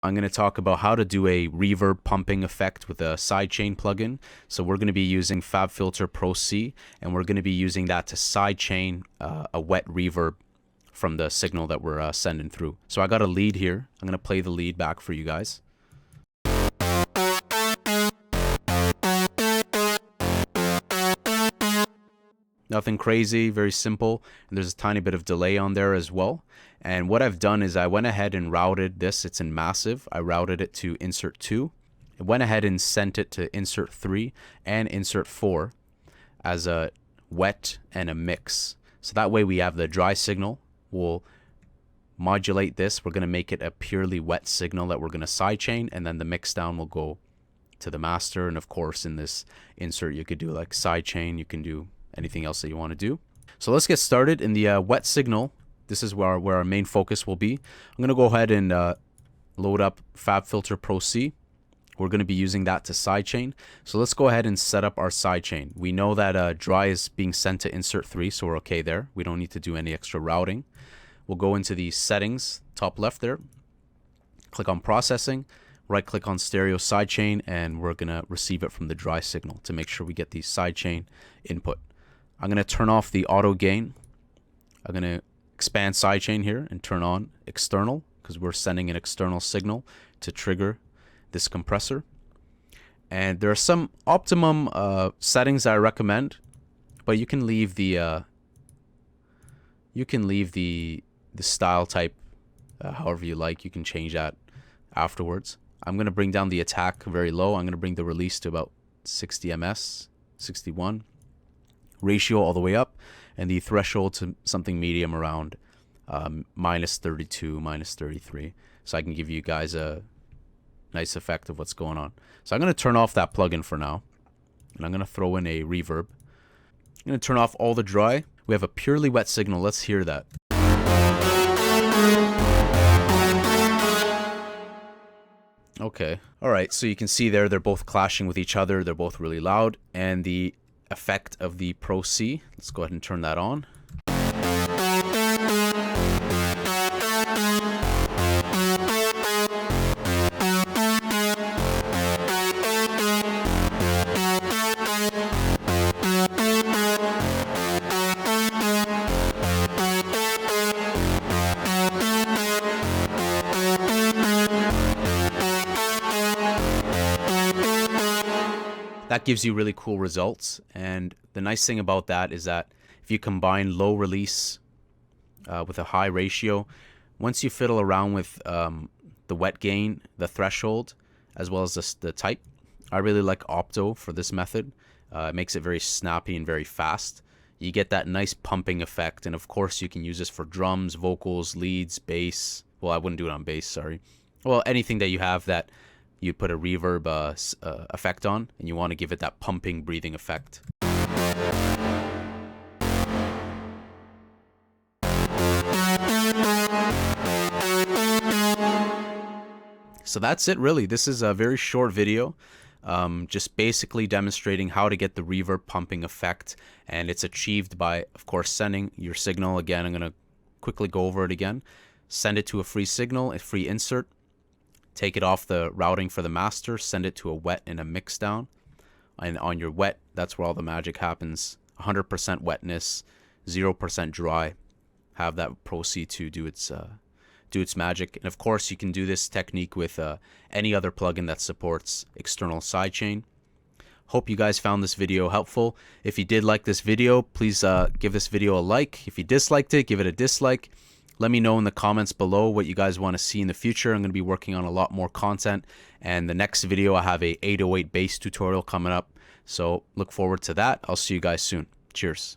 I'm going to talk about how to do a reverb pumping effect with a sidechain plugin. So we're going to be using Fabfilter Pro-C, and we're going to be using that to sidechain a wet reverb from the signal that we're sending through. So I got a lead here. I'm going to play the lead back for you guys. Nothing crazy, very simple, and there's a tiny bit of delay on there as well. And what I've done is I went ahead and routed this. It's in massive. I routed it to insert 2. I went ahead and sent it to insert 3 and insert 4 as a wet and a mix. So that way we have the dry signal. We'll modulate this. We're going to make it a purely wet signal that we're going to sidechain, and then the mix down will go to the master. And of course, in this insert, you could do like sidechain. You can do anything else that you want to do. So let's get started. In the wet signal, this is where our main focus will be. I'm going to go ahead and load up Fabfilter Pro-C. We're going to be using that to sidechain. So let's go ahead and set up our sidechain. We know that dry is being sent to insert 3, so we're okay there. We don't need to do any extra routing. We'll go into the settings, top left there. Click on processing, right click on stereo sidechain, and we're going to receive it from the dry signal to make sure we get the sidechain input. I'm going to turn off the auto gain. I'm going to expand sidechain here and turn on external, because we're sending an external signal to trigger this compressor. And there are some optimum settings that I recommend, but you can leave the style type however you like. You can change that afterwards. I'm going to bring down the attack very low. I'm going to bring the release to about 60 ms, 61. Ratio all the way up, and the threshold to something medium around -32, -33, so I can give you guys a nice effect of what's going on. So I'm going to turn off that plugin for now, and I'm going to throw in a reverb. I'm going to turn off all the dry. We have a purely wet signal. Let's hear that. Okay, all right, so you can see there they're both clashing with each other. They're both really loud, and the effect of the Pro-C, let's go ahead and turn that on. That gives you really cool results, and the nice thing about that is that if you combine low release with a high ratio, once you fiddle around with the wet gain, the threshold, as well as the type, I really like Opto for this method. It makes it very snappy and very fast. You get that nice pumping effect, and of course you can use this for drums, vocals, leads, bass. Well, I wouldn't do it on bass, sorry. Well, anything that you have that you put a reverb effect on, and you want to give it that pumping, breathing effect. So that's it, really. This is a very short video, just basically demonstrating how to get the reverb pumping effect, and it's achieved by, of course, sending your signal. Again, I'm going to quickly go over it again. Send it to a free signal, a free insert. Take it off the routing for the master, send it to a wet and a mix down. And on your wet, that's where all the magic happens. 100% wetness, 0% dry. Have that Pro-C to do its magic. And of course, you can do this technique with any other plugin that supports external sidechain. Hope you guys found this video helpful. If you did like this video, please give this video a like. If you disliked it, give it a dislike. Let me know in the comments below what you guys want to see in the future. I'm going to be working on a lot more content. And the next video, I have a 808 bass tutorial coming up. So look forward to that. I'll see you guys soon. Cheers.